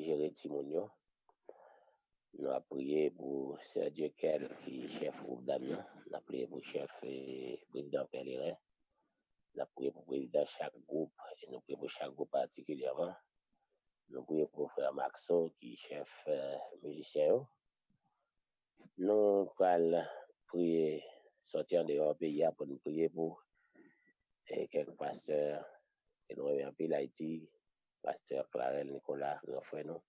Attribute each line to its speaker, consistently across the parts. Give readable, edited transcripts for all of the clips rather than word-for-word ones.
Speaker 1: gérer Timonio. Nous avons prié pour Sœur Diekel, qui est chef groupe d'âme. Nous avons prié pour chef et président Pellerin. Nous avons prié pour président chaque groupe et nous prions pour chaque groupe particulièrement. Nous prions pour frère Maxo, qui est chef musicien. Nous allons prier, sortir dehors pays pour nous prier pour quelques pasteurs et nous revenons en pays d'Haïti, pasteur Clarel Nicolas, grand frère nous.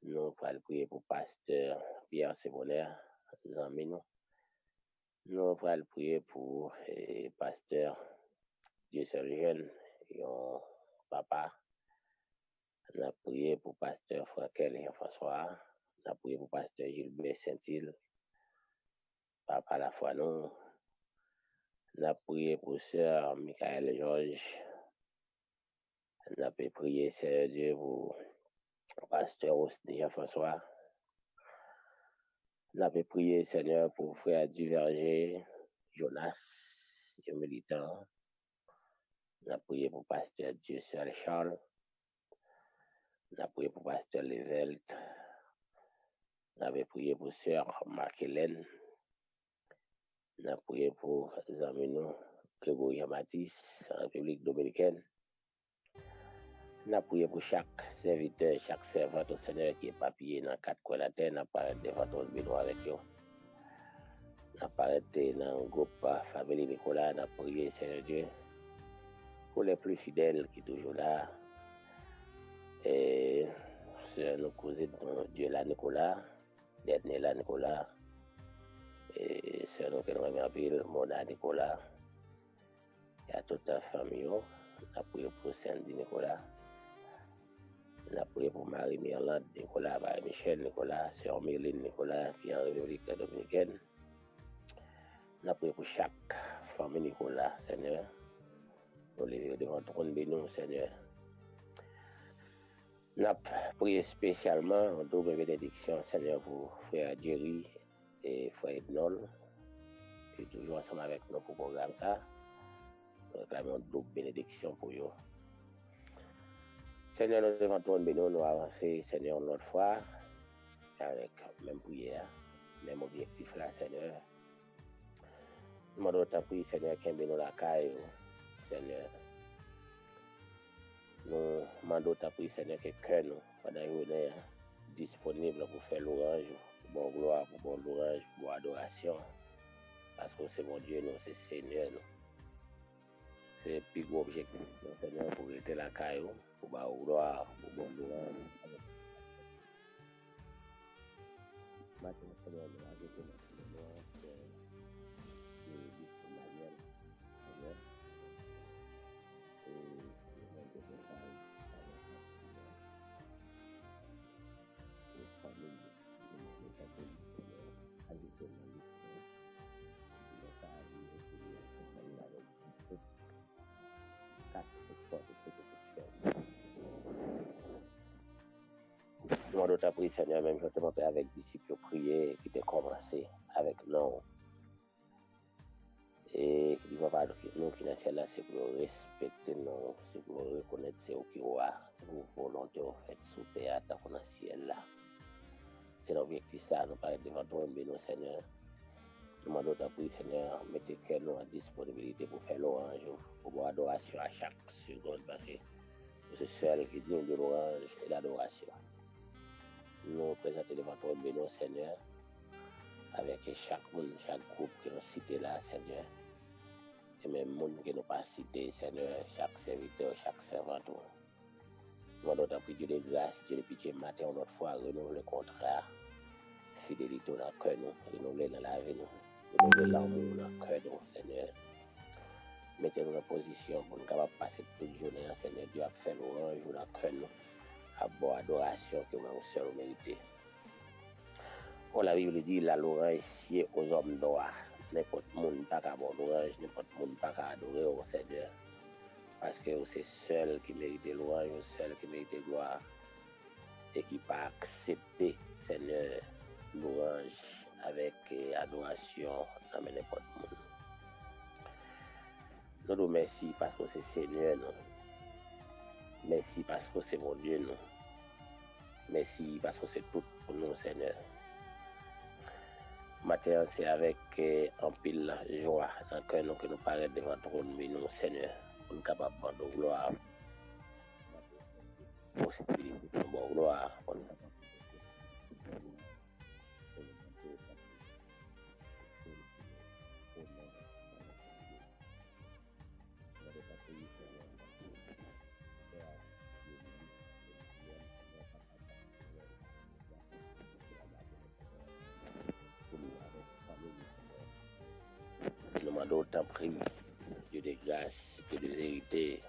Speaker 1: Nous allons prier pour pasteur Pierre Sébonaire, amis nous. Nous allons prier pour pasteur Dieu seul jeune, et papa. Nous allons prier pour pasteur Frankel et François. Nous allons prier pour pasteur Gilbert Saint-Île, papa la foi nous. Nous allons prier pour sœur Michael Georges. Nous allons prier, Seigneur Dieu, pour pasteur Osni Jean-François. Nous avons prié, Seigneur, pour frère Duverger, Jonas, le militant. Nous avons prié pour pasteur Dieu seul Charles. Nous avons prié pour pasteur Levelt. Nous avons prié pour sœur Marc-Hélène. Nous avons prié pour Zamino, Grégory Matisse, République Dominicaine. Nous avons prié pour chaque serviteur, chaque servante au Seigneur qui est papillé dans 4 coins de la terre. Nous avons parlé devant ton bureau avec eux. Nous avons parlé dans le groupe Famille Nicolas. Nous avons prié, Seigneur Dieu, pour les plus fidèles qui sont toujours là. Et sur nos cousines, Dieu là, Nicolas, dernier là, Nicolas. Et sur nos qui nous remercient, Mona Nicolas. Et à toute la famille. Nous avons prié pour Sandy Nicolas. Nous avons prié pour Marie Mirlande Nicolas, Marie-Michel Nicolas, Sœur Myrline Nicolas, qui est en République Dominicaine. Nous avons prié pour chaque famille Nicolas, Seigneur. Nous les devant le trône béni, Seigneur. Nous avons prié spécialement en double bénédiction, Seigneur, pour frère Jerry et frère Ednol, qui est toujours ensemble avec nous pour le programme ça. Nous réclamons une double bénédiction pour eux. Seigneur, nous devons tourner, nous avancer, Seigneur, une autre fois, avec même prière, même objectif là, Seigneur. Nous demandons ta prière, Seigneur, qu'un bénou la caille, Seigneur. Nous demandons ta prière, Seigneur, que cœur nous, pendant que nous est disponible pour faire l'orange, pour bonne gloire, pour bonne louange, pour bonne adoration. Parce que c'est mon Dieu, nous, c'est Seigneur, nous. C'est le plus gros objectif, Seigneur, pour rester la caille, pour bonne gloire, pour bonne louange. Maintenant, Seigneur, nous avons été notre louange, Manuel, Seigneur. Et nous avons été avec les familles, les catholiques, Seigneur, ajouter dans l'histoire. Nous avons été avec toutes 4 espoirs de cette élection. Nous avons ta prière, Seigneur, même je te montre avec disciples prier qui t'a commencé avec nous. Et qui va pas nous qui dans ciel là, c'est pour respecter nous, c'est pour reconnaître c'est qui c'est pour volonté en fait sous terre tant qu'on dans ciel là. C'est l'objectif ça, nous parler devant toi, béni Seigneur. Nous demandons ta prière, Seigneur, mettez que nous en disponibilité pour faire l'orange, pour voir adoration à chaque seconde, parce que c'est seul qui dit de l'orange et l'adoration. Nous présentons devant toi, béni Seigneur, avec chaque monde, chaque groupe que nous citons là, Seigneur. Et même monde que nous pas cité, Seigneur, chaque serviteur, chaque servante. Nous demandons ta prière de grâce, Dieu de pitié, matin, une autre fois, renouveler le contrat, fidélité dans le cœur, nous, renouveler dans la vie, nous, renouveler l'amour dans le cœur, nous, Seigneur. Mettez-nous en position pour nous capables de passer toute la journée, Seigneur, Dieu a fait l'orange dans le cœur, nous, à bonne adoration que nous seul mérité. Oh, la Bible dit, la l'orange sied aux hommes d'or. N'importe qui n'a pas qu'à bon l'orange, n'importe qui n'a pas qu'à adorer au Seigneur. Parce que c'est seul qui mérite l'orange, seul qui mérite gloire. Et qui peut accepter, Seigneur, l'orange avec adoration dans n'importe qui. Nous nous remercions parce que c'est Seigneur, nous. Merci parce que c'est mon Dieu, nous. Merci parce que c'est tout pour nous, Seigneur. Matin, c'est avec un pile joie dans le cœur nous que nous paraît devant ton trône, mais nous, Seigneur, pour nous capables de gloire, possibilité de bon gloire, pour nous nous demandons autant prix, Dieu de grâce, Dieu de vérité,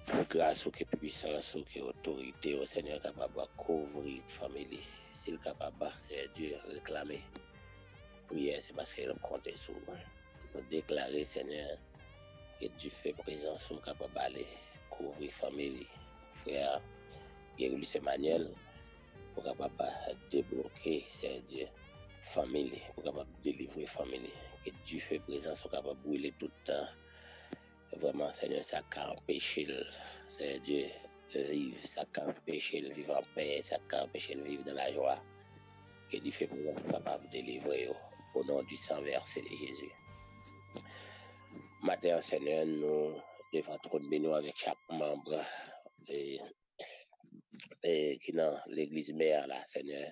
Speaker 1: de grâce ou que puissance ou que autorité au Seigneur capable de couvrir la famille. S'il est capable, c'est Dieu réclamer. Prière, c'est parce qu'il compte sur nous. Nous déclarer, Seigneur, que Dieu fait présence ou capable d'aller couvrir la famille. Frère, Guérulis Emmanuel, pour capable débloquer, c'est Dieu, famille, pour capable délivrer famille. Que Dieu fait présence ou capable de brûler tout le temps. Vraiment, Seigneur, ça a empêché, c'est Dieu, de vivre, ça a empêché de vivre en paix, ça a empêché de vivre dans la joie. Que Dieu fait présence capable de délivrer au nom du sang versé de Jésus. Matin, Seigneur, nous devons trop bénir avec chaque membre et qui est dans l'église mère, là, Seigneur.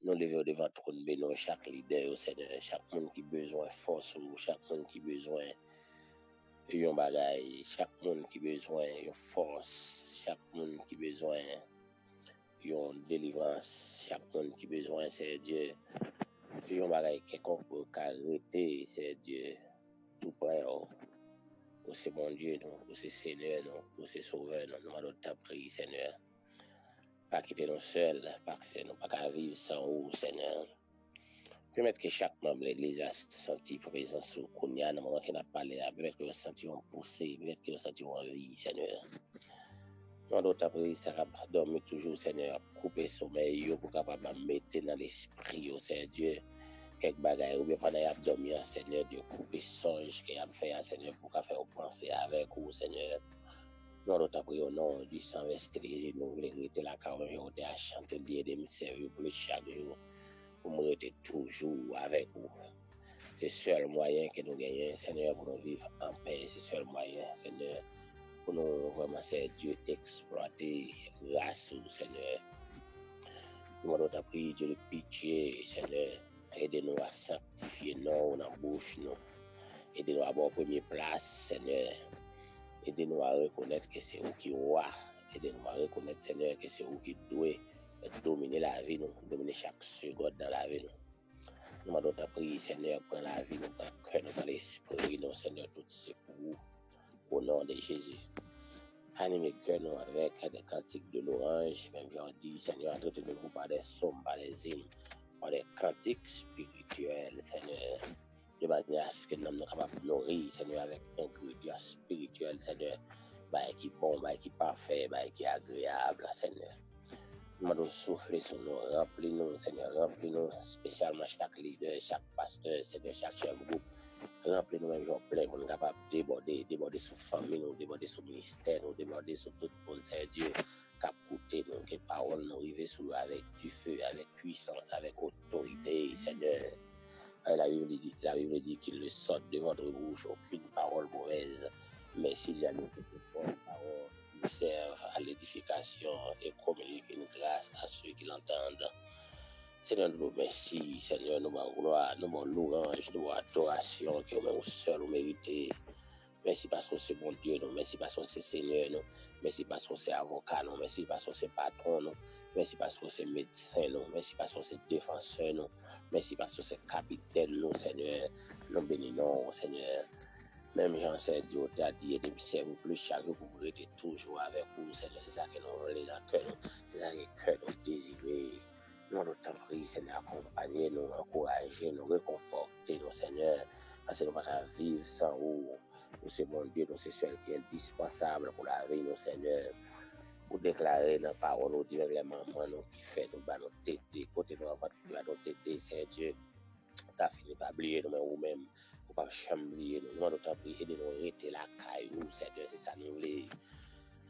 Speaker 1: Nous devons devant trop bénir chaque leader, Seigneur, chaque monde qui a besoin de force, chaque monde qui a besoin de bagaille, chaque monde qui a besoin de force, chaque monde qui a besoin de délivrance, chaque monde qui a besoin, c'est Dieu. Yon bagaille quelconque pour arrêter, c'est Dieu tout près. Pour ce bon Dieu, pour ce Seigneur, pour ce Sauveur, nous demandons ta prière, Seigneur. Pas quitter nous seuls, parce que nous pas qu'à vivre sans vous, Seigneur. Permettre que chaque membre de l'Église a senti présence sur Kounia, dans le moment qu'il a parlé, peut-être qu'ils ont senti un poussé, peut-être qu'ils ont senti une vie, Seigneur. Nous demandons ta prière, ça va dormir toujours, Seigneur, couper sommeil, pour capable mettre dans l'esprit, Seigneur Dieu. Quelques bagailles, ou bien pendant qu'il a dormi, Seigneur, Dieu, couper songe qu'il a fait, Seigneur, pour qu'il fasse penser avec vous, Seigneur. Nous avons prié au nom du sang versé de Jésus, nous voulons rester la carrière, nous avons chanté, de me servir pour chaque jour, pour me rester toujours avec vous. C'est le seul moyen que nous gagnons, Seigneur, pour nous vivre en paix. C'est le seul moyen, Seigneur, pour nous vraiment, c'est Dieu, exploiter grâce au Seigneur. Nous avons prié, Dieu, de pitié, Seigneur. Aidez-nous à sanctifier nous dans la bouche, nous. Aidez-nous à avoir première place, Seigneur. Aidez-nous à reconnaître que c'est vous qui roi. Aidez-nous à reconnaître, Seigneur, que c'est vous qui doit dominer la vie, nous, dominer chaque seconde dans la vie. Nous demandons ta prière, Seigneur, prends la vie, nous, dans cœur, dans l'esprit, nous, Seigneur, tout c'est pour vous. Au nom de Jésus. Animez cœur nous avec des cantiques de l'orange, même j'en dis, Seigneur, entretenez-nous par des sommes, par des hymnes, par des cantiques spirituels, Seigneur, de manière à ce que nous sommes capables de nourrir, Seigneur, avec ingrédients spirituels, Seigneur, qui est bon, qui est parfait, qui est agréable, Seigneur. Nous demandons souffler sur nous, remplis-nous, Seigneur, remplis-nous, spécialement chaque leader, chaque pasteur, Seigneur, chaque chef groupe. Remplis-nous même jour plein pour nous capables de déborder sur la famille, nous déborder sur le ministère, nous déborder sur tout le monde, Seigneur Dieu, capoter nous, que paroles nous arrivent sur avec du feu, avec puissance, avec autorité, Seigneur. La Bible dit qu'il ne sort de votre bouche aucune parole mauvaise, mais s'il y a une parole qui serve à l'édification et communique une grâce à ceux qui l'entendent. Seigneur, nous merci, Seigneur, nous gloire, nous louange, nous adoration, que nous seul nous méritons. Merci parce que c'est bon Dieu, nous. Merci parce que c'est Seigneur, nous. Merci parce que c'est avocat, nous. Merci parce que c'est patron, nous. Merci parce que c'est médecin, nous. Merci parce que c'est défenseur, nous. Merci parce que c'est capitaine, nous, Seigneur. Nous bénissons, Seigneur. Même Jean-Seigneur Dieu t'a dit de me servir plus chaque jour pour rester toujours avec vous, Seigneur. C'est ça que nous voulons dans le cœur, nous. C'est ça que le cœur nous désire. Nous avons tant prié, Seigneur, accompagner nous, encourager nous, réconforter nous, Seigneur, parce que nous ne pouvons pas vivre sans vous. Nous, c'est mon Dieu, nous, c'est celui qui est indispensable pour la vie, nous, Seigneur. Pour déclarer dans la parole, nous disons les mamans, nous, qui fait, nous, nous, tétés, côté nous, nous, tétés, Seigneur Dieu. T'as fini par oublier nous, nous-mêmes, pour pas chambler, nous, nous avons tant prié, de nous arrêter la caille, nous, Seigneur, c'est ça, nous voulons.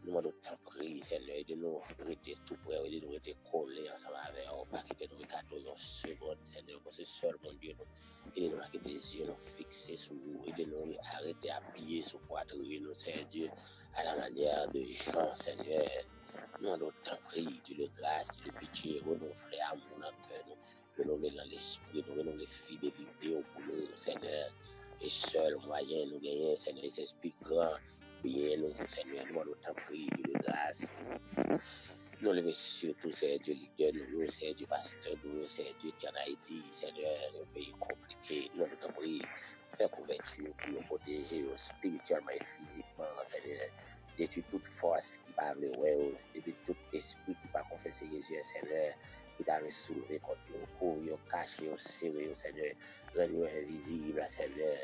Speaker 1: nous demandons tant pris, Seigneur, de nous rester tout près, de nous rester collés ensemble avec eux, pas quitter nous 14 secondes, Seigneur, parce que seul, mon Dieu, nous, et de nous quitter les yeux, nous fixer sur vous, et de nous arrêter à pied sur poitrine, nous, Seigneur Dieu, à la manière de Jean, Seigneur. Nous demandons tant pris, Dieu de grâce, Dieu de pitié, renouveler amour dans le cœur, nous renouveler dans l'esprit, nous renouveler fidélité pour nous, Seigneur. Et seul moyen nous gagner, Seigneur, c'est esprit grand, bien nous, Seigneur, nous allons t'en prier de grâce. Nous lever surtout, Seigneur Dieu, leader, nous, Seigneur Dieu, pasteur, nous, Seigneur Dieu, qui en Haïti, Seigneur, un pays compliqué, nous allons t'en prier, faire couverture pour nous protéger spirituellement et physiquement, Seigneur. Détruire toute force qui va aller, détruire tout esprit qui va confesser Jésus, Seigneur, qui t'a soulevé contre nous, couvrir, cacher, serrer, Seigneur, rendre invisible, Seigneur.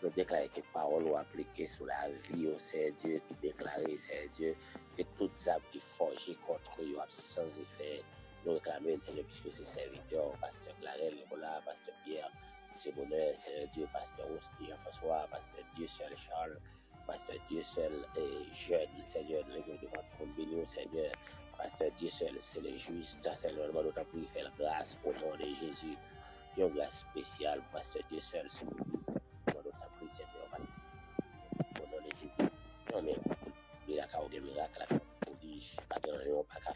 Speaker 1: Nous déclarer que parole ou appliquée sur la vie, Seigneur Dieu, qui déclare, Seigneur Dieu, que toutes les âmes qui forgent contre eux sans effet. Nous réclamons, Seigneur, puisque c'est serviteur, pasteur Clarel, Nicolas, pasteur Pierre, c'est bonheur, Seigneur Dieu, pasteur Osti, François, pasteur Dieu seul Charles, pasteur Dieu seul et jeune, Seigneur, nous levons devant ton béni, Seigneur, pasteur Dieu seul, c'est le juste, Seigneur, nous d'autant plus faire grâce au nom de Jésus, une grâce spéciale, pasteur Dieu seul, c'est Seigneur, au nom de Jésus, non mais il y a des miracles, pas de rayon, pas qu'à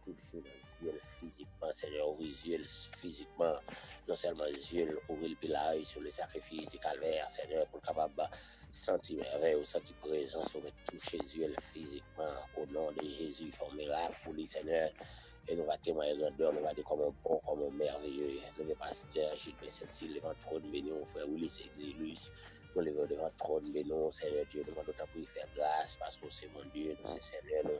Speaker 1: toucher dans le physiquement, Seigneur, visuel, physiquement, non seulement yeux, ouvrir le pilaille sur le sacrifice du calvaire, Seigneur, pour capable sentir merveille ou sentir présence, ou toucher yeux physiquement, au nom de Jésus, font miracle pour lui, Seigneur. Et nous va témoigner grandeur, nous va dire comme un bon, comme un merveilleux. Le pasteur Gilles Saint-Cyr, devant trône béni, frère Willis Exilus, nous levons devant trône béni, Seigneur Dieu, nous demandons pour lui faire grâce, parce que c'est mon Dieu, nous c'est Seigneur, nous.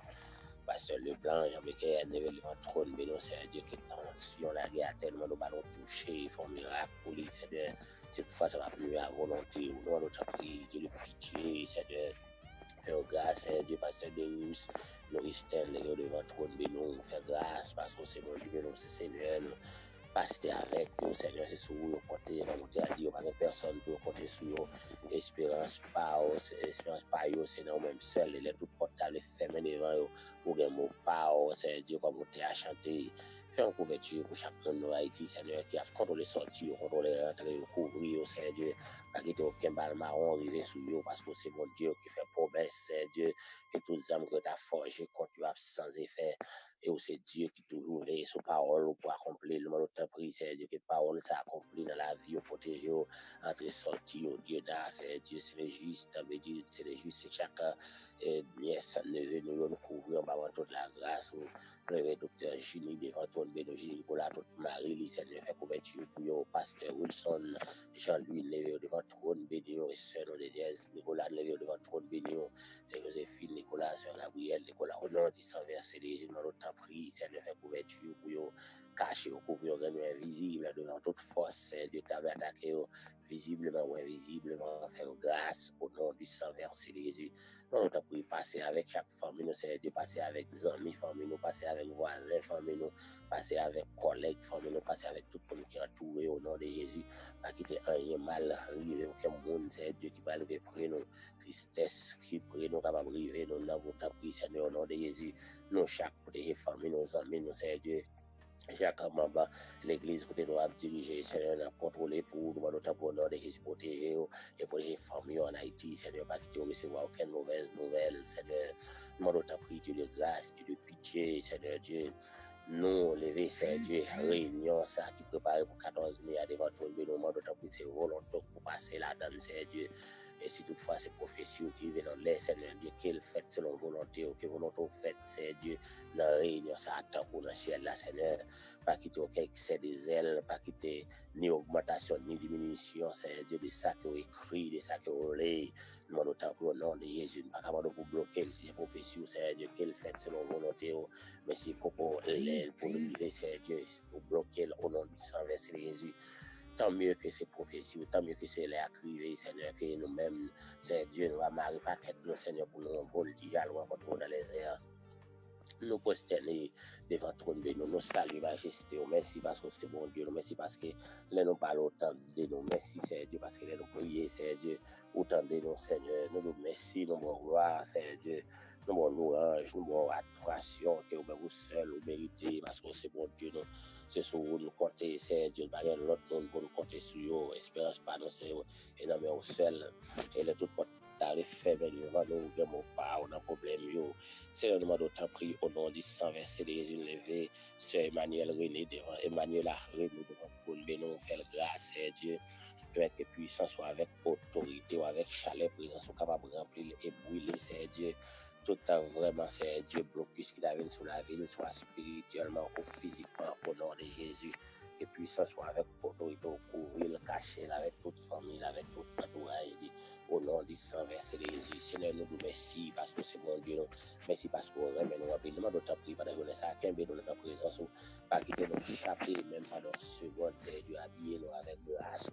Speaker 1: Pasteur Leblanc, Jean-Michel, devant trône béni, Seigneur Dieu, que tension, la guerre, tellement nous allons toucher, ils font miracle pour lui, Seigneur. Cette fois, ça va plus à volonté, nous allons prier, Dieu, le pitié, Seigneur. Faire grâce, Seigneur Dieu, pasteur Deus, Lauristel, les gars devant trône béni, faire grâce, parce que c'est mon Dieu, nous c'est Seigneur, nous. Passer avec nous, Seigneur, c'est sur vous, compter, monter à Dieu, pas personne pour compter sur vous. Espérance pas, c'est nous même seul, les tout portables fermés devant vous, pour que mon pas, Seigneur Dieu, comme monter à chanter. Faire une couverture pour chacun de nous, Haïti, Seigneur, qui a contrôlé sortie, contrôlé rentrer, couvrir, Seigneur Dieu, pas quitter aucun bal marron, arriver sur vous, parce que c'est mon Dieu qui fait promesse, Seigneur Dieu, que toutes les âmes que tu as forgées, continuent sans effet. Et c'est Dieu qui toujours veille sur parole pour accomplir le monde de prie, c'est Dieu que parole s'accomplit dans la vie, protéger, entrer, sortir, Dieu là, c'est Dieu, c'est le juste, c'est le juste, c'est chacun, nièce, neveu, nous couvrir en toute la grâce, le docteur Junie, devant ton bénéfice, Nicolas, toute Marie, Seigneur, fait couverture pour le pasteur Wilson, Jean-Louis, levé devant trône béni, et sœur de Diaz, Nicolas, levé devant trône béni, c'est Joséphine, Nicolas, sœur Gabriel, Nicolas, au nom du sang versé les gens, dans temps pris, Seigneur, fait couverture pour cacher, couvrir, rendre invisible devant toute force, Dieu t'avait attaqué, visiblement ou invisiblement, faire grâce au nom du sang versé les Jésus. Nous t'avons pris passer avec chaque famille, nous c'est de passer avec amis, famille, nous passer avec voisins, famille, nous passer avec collègues, famille, nous passer avec tout le monde qui est entouré au nom de Jésus. Pas quitter un mal arrivé, aucun monde, c'est Dieu qui va lever près nous, tristesse qui prie nous, capable de arriver, nous n'avons pas pris, Seigneur, au nom de Jésus. Nous, chaque protéger famille, nos amis, nous, c'est Dieu. Chaque membre, l'église, côté nous a dirigé, Seigneur, a contrôlé pour nous, notre pour nom de Jésus, protéger et protéger famille en Haïti, Seigneur, pas quitter recevoir aucune mauvaise nouvelle, Seigneur. Nous, notre prière, Dieu de grâce, Dieu de pitié, Seigneur Dieu. Nous, lever, Seigneur Dieu, réunion, ça, qui prépare pour 14 mai à devant ton béni, nous, notre prière, c'est volontaire pour passer là-dedans, Seigneur Dieu. Et si toutefois ces prophéties qui viennent dans l'air, Seigneur Dieu, qu'elle fait selon volonté, ou que volonté fait, Seigneur Dieu, dans la réunion, ça attend pour le ciel, là, Seigneur. Pas quitter aucun excès des ailes, pas quitter ni augmentation, ni diminution, Seigneur Dieu, de ça qui est écrit, de ça qui est relais. Nous demandons au nom de Jésus, pas capable de vous bloquer ces prophéties, Seigneur Dieu, qu'elle fait selon volonté, mais c'est pour l'aile, pour le vivre, Seigneur Dieu, pour bloquer au nom du sang versé de Jésus. Tant mieux que ces prophéties, tant mieux que c'est les arrivées, Seigneur, que nous-mêmes, Seigneur Dieu, nous va marier pas qu'être nous, Seigneur, pour nous voltiger loin contre dans les airs. Nous prosterner devant trône de nous saluer majesté, merci parce que c'est bon Dieu, merci parce que nous parlons autant de nous, merci Seigneur Dieu, parce que nous prions, Seigneur Dieu, autant de nous, Seigneur, nous merci, nous gloire, Seigneur Dieu. nous bon louange, nous bon adoration, que vous seul, vous méritez, parce que c'est bon Dieu, nous, c'est sur vous, nous comptez, c'est Dieu, pas l'autre monde pour nous compter sur vous, espérance pas, nous, c'est et non, mais au seul, et le tout porte tarif faible, devant nous, nous pas, on a problème, yo. C'est un moment d'autant pris au nom du sang versé des yeux levés, c'est Emmanuel René devant, Emmanuel René devant, pour nous faire grâce, c'est Dieu. Que puissance soit avec autorité ou avec chaleur, présence, soit capable de remplir et brûler, c'est Dieu. Tout temps vraiment, c'est Dieu, blocus qui avait sur la ville, soit spirituellement ou physiquement, au nom de Jésus. Que puissance soit avec autorité, au couvrir, cacher, avec toute famille, avec tout entourage, au nom du sang versé de Jésus. Seigneur, nous vous merci parce que c'est mon Dieu. Merci parce que vous aimez nous rapidement, d'autant plus par la journée, ça a qu'un bé dans notre présence, pas quitter nos chapitres, même pas dans seconde, c'est Dieu, habiller nous avec grâce.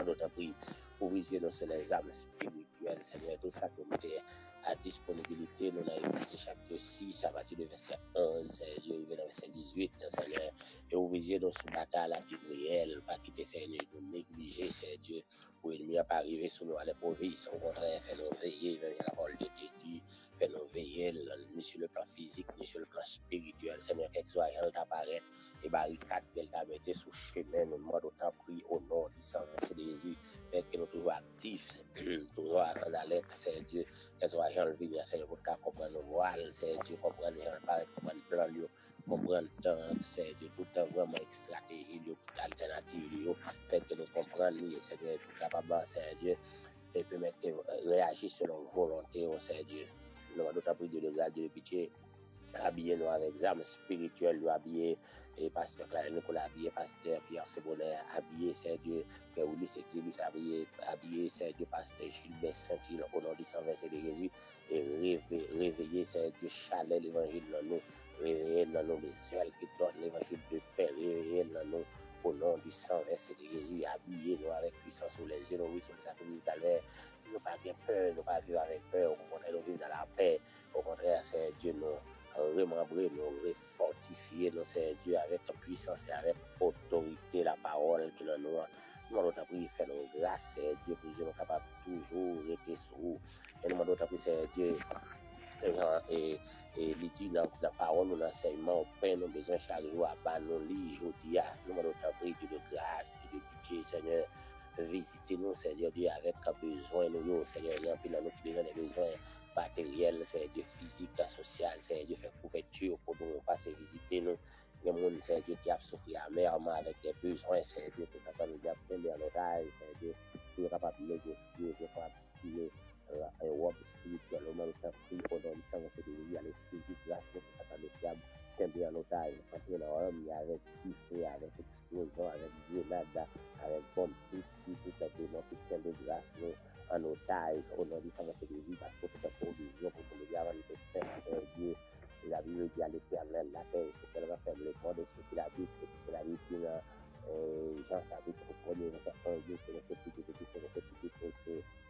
Speaker 1: D'autant plus pour viser nos les âmes spirituelles, Seigneur, tout ça que nous mettez à disponibilité, nous avons passé chapitre 6, à partir du verset 11, Seigneur, le verset 18, Seigneur, et vous visez nos sous-batailles à vie réelle, pas quitter, Seigneur, nous négliger, Seigneur, pour l'ennemi pas arriver sur nous à l'improvisation, au contraire, fait nous veiller, vers la parole de Dieu, fait nous veiller, ni sur le plan physique, ni sur le plan spirituel, Seigneur, quelque soit, elle t'apparaît, et barricade qu'elle t'a mis sous chemin, nous demandons autant pris au nom du sang de Jésus, que nous toujours actifs, toujours en alerte, c'est Dieu, qu'elle soit enlevée, Seigneur, pour qu'elle comprenne nos voiles, c'est Dieu, comprendre le plan, comprendre le temps, c'est Dieu, tout le temps vraiment stratégie, toute alternative, fait que nous comprenions, Seigneur, tout capable, c'est Dieu, et permettre que réagir selon volonté, c'est Dieu. Nous demandons autant pris de grâce, de pitié. Habillé nous avec armes spirituelles, nous habillé et pasteur Claire Nicolas habillé, pasteur Pierre Sebonnet habillé, c'est Dieu, Père Ulysse Exilus habillé, c'est Dieu, pasteur Gilbert Saint-Il, au nom du sang versé de Jésus, et réveiller, c'est Dieu, chalet l'évangile dans nous, réveiller dans nous les ailes qui donnent l'évangile de paix, réveiller dans nous, au nom du sang versé de Jésus, habillé nous avec puissance sur les yeux, nous sur les sacrements calvaire, nous pas bien peur, nous pas vivre avec peur, au contraire, nous vivons dans la paix, au contraire, c'est Dieu, nous remembrer, nous refortifier, nous c'est Dieu avec puissance et avec autorité, la parole que nous nous avons appris faire nos grâces, c'est Dieu pour nous capable toujours rester sur nous. Et nous avons appris c'est Dieu et il dit dans la parole, dans l'enseignement, au pain, nous besoin chaque jour à bas nos lits, aujourd'hui, nous avons appris de grâce et de pitié, Seigneur. Visitez-nous, Seigneur Dieu, avec besoin, nous, Seigneur, remplis dans nos besoins matériel, c'est Dieu physique, social, c'est Dieu fait couverture pour nous passer visiter nous. Les gens, c'est Dieu qui a souffert amèrement avec des besoins, c'est Dieu qui est capable de nous prendre en otage, c'est Dieu qui est capable de négocier, qui est capable de stimuler un web spirituel, au moment où ça prie, au nom du sang, c'est de lui, aller saisir grâce, c'est capable de fiable, prendre en otage, entrer dans l'homme, avec tifé, avec explosion, avec grenade, avec bombe, tout simplement, tout plein de grâce, en otage, au nom du sang de Jésus, parce que c'est une provision pour que nous avons été faits, Dieu, la Bible dit à l'éternel, la paix, c'est qu'elle va faire le corps de ce qu'il a dit, c'est qu'il a dit, Jean chapitre 1er, verset 1, Dieu, c'est le petit de Dieu, c'est le petit de Dieu,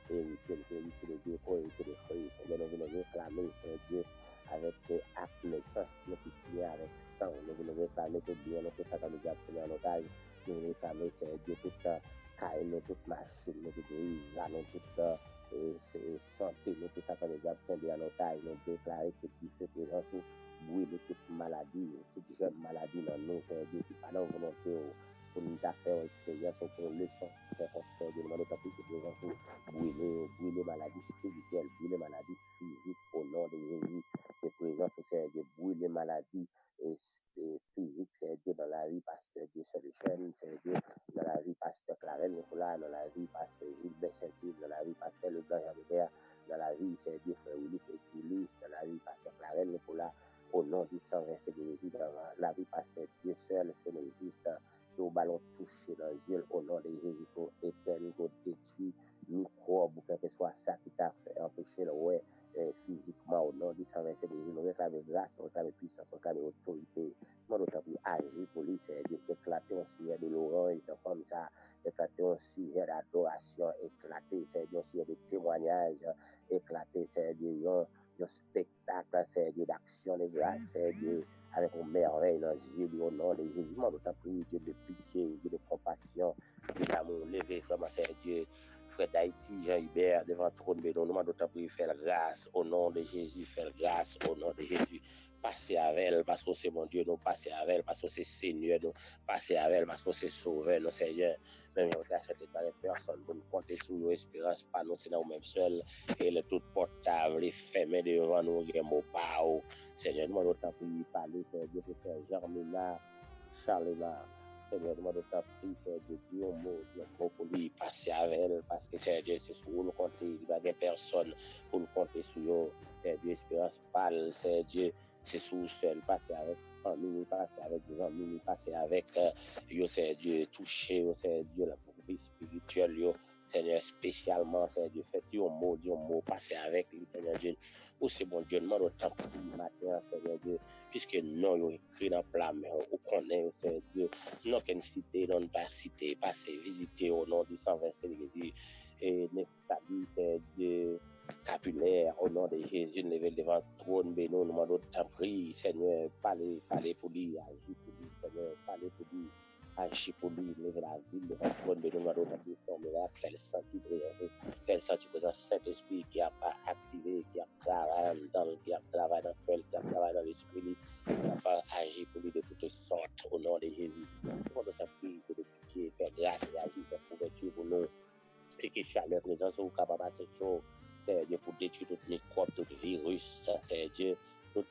Speaker 1: c'est le Dieu, c'est le fruit, c'est nous venons réclamer, c'est Dieu, avec acte naissant, nous qui signons avec sang, nous venons réclamer que Dieu, nous fait ça comme nous avons en otage, nous venons réclamer, c'est Dieu, tout ça, nous toute machine, nous toute nous toute santé, nous tout ça quand nous avons en otage, nous déclarer que Dieu fait présent sur brûler toute maladie, toute jeune maladie dans nous, c'est Dieu qui pas dans volonté pour nous faire une expérience, pour une leçon, c'est parce que nous demandons pas plus de présent pour brûler maladie spirituelle, brûler maladie physique au nom de Jésus, c'est présent, c'est Dieu, brûler maladie physique, c'est Dieu dans la vie, pasteur Dieu, c'est le chaîne, c'est Dieu dans la vie, pasteur Clarel Nicolas, dans la vie, pasteur Gilbert Saint-Yves, dans la vie, pasteur Le Blanc Jean-Hubert, dans la vie, c'est Dieu, frère Ulysse Exilus, dans la vie, pasteur Clarel Nicolas, au nom du sang versé de Jésus, dans la vie, pasteur Dieu seul, c'est le juste, au ballon touché dans les yeux, au nom de Jésus, pour éteindre, pour détruire, microbe, quel que soit ça qui t'a fait empêcher le ouais, physiquement, au nom du sang versé de Jésus, nous réclamons grâce, nous réclamons puissance, nous réclamons autorité, nous réclamons agir pour lui, c'est Dieu, éclater un sujet de l'orange, comme ça, éclater un sujet d'adoration, éclater, c'est Dieu, un sujet de témoignage, éclater, c'est Dieu, un spectacle, c'est Dieu, d'action de grâce, c'est Dieu, avec une merveille dans les yeux, au nom de Jésus, nous prions Dieu de pitié, Dieu de compassion, Dieu d'amour, levé, vraiment, c'est Dieu, frère d'Haïti, Jean-Hubert, devant le trône, mais nous demandons de faire grâce au nom de Jésus, faire grâce au nom de Jésus. Passer avec elle, parce que c'est mon Dieu, nous passer avec elle, parce que c'est Seigneur, nous passer avec elle, parce que c'est Sauveur, nous Seigneur. Même si on a cette personne, pour nous compter sur nos espérances, pas nous, c'est nous-mêmes seuls, et le tout portable, les fermés devant nous, les mots pas, Seigneur, nous demandons de parler, Seigneur, pour faire Germina, Charlena. Seigneur, demande ta prise de Dieu, mot pour lui passer avec elle, parce que Seigneur, c'est sur nous compter, il n'y a pas personne pour nous compter sur eux. Seigneur, espérance pâle, Seigneur, c'est sous seul, passer avec famille, passer avec des amis, passer avec yo, Seigneur, toucher, Seigneur, la vie spirituelle, yo. Seigneur, spécialement, Seigneur, faites un mot, passer avec lui, Seigneur Dieu. Pour ce bon Dieu, demande autant pour le matin, Seigneur Dieu, puisque non, il écrit dans le plan, mais on connaît, Seigneur Dieu, non qu'une cité, non pas cité, passer, visiter au nom du 125 Jésus, et n'établir, Seigneur Dieu, capillaire, au nom de Jésus, lever devant le trône, mais nous demandons tant prie, Seigneur, parler pour lui, agir pour lui, Seigneur, parler pour lui. Agir pour lui, lever la ville, devant le trône, mais nous demandons tant prie, qu'elle sentit présence Saint-Esprit qui a pas activé, qui a travaillé dans le cœur, qui a travaillé dans l'esprit, qui a pas agi pour lui de toutes sortes, au nom de Jésus. Nous demandons tant prie, que de pitié, faire grâce et agir, faire couverture pour nous, et que chaleur, présence, ou capable de faire chose. Dieu, pour détruire tout microbe, tout virus, Dieu, tout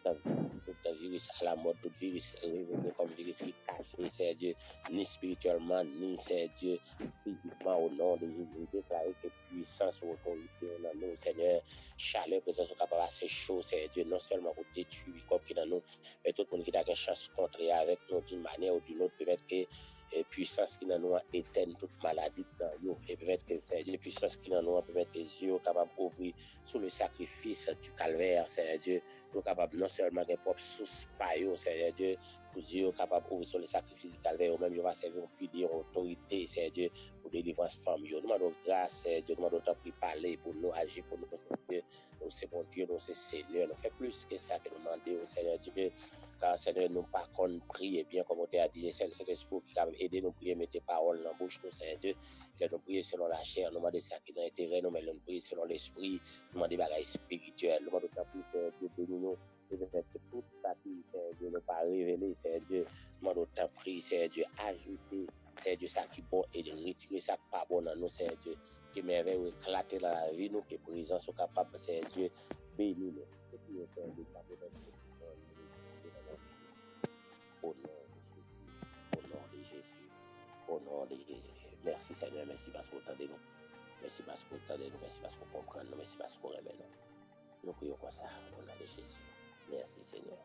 Speaker 1: virus à la mode, tout virus révélé comme virus qui caché, Dieu, ni spirituellement, ni Dieu, physiquement, au nom de Jésus, déclarer que puissance ou autorité dans nous, Seigneur, chaleur, présence, capable assez chaud, Dieu, non seulement pour détruire comme qui dans nous, mais tout le monde qui a une chance de contrer avec nous d'une manière ou d'une autre, peut-être que puissance qui dans nous éteint toute maladie dans nous, et peut-être que c'est puissance qui dans nous peut-être que Dieu capable d'ouvrir sous le sacrifice du calvaire, Seigneur Dieu, nous capable non seulement de propre sous payo, Seigneur Dieu, pour Dieu capable d'ouvrir sur le sacrifice du calvaire, ou même il va servir en pilier en autorité, Seigneur Dieu, pour délivrer cette famille. Nous demandons grâce, Seigneur Dieu, nous demandons de parler pour nous, agir pour nous, Seigneur Dieu, nous c'est bon Dieu, nous c'est Seigneur, nous fait plus que ça que nous demandons, Seigneur Dieu, car Seigneur, nous pas qu'on prie bien comme on t'a dit, c'est le Saint-Esprit qui va aider nous prier, mettre paroles dans la bouche, nous, Seigneur Dieu, nous prier selon la chair, nous demandons ça qui est dans l'intérêt, nous nous prier selon l'esprit, nous demandons des bagages spirituels, nous demandons ça pour Dieu bénir nous, et peut-être que tout ça qui, Dieu, ne pas révéler, Seigneur Dieu, nous demandons ta prière, Seigneur Dieu, ajouter, Seigneur Dieu, ça qui est bon et de retirer ça qui n'est pas bon dans nous, Seigneur Dieu, que merveille éclater dans la vie, nous, que présence soit capable, Seigneur Dieu, bénir nous. Au nom de Jésus. Au nom de Jésus. Merci Seigneur, merci parce que vous entendez nous. Merci parce que vous entendez nous. Merci parce que vous comprenez nous. Merci parce que vous aimez nous. Nous prions comme ça. Au nom de Jésus. Merci Seigneur.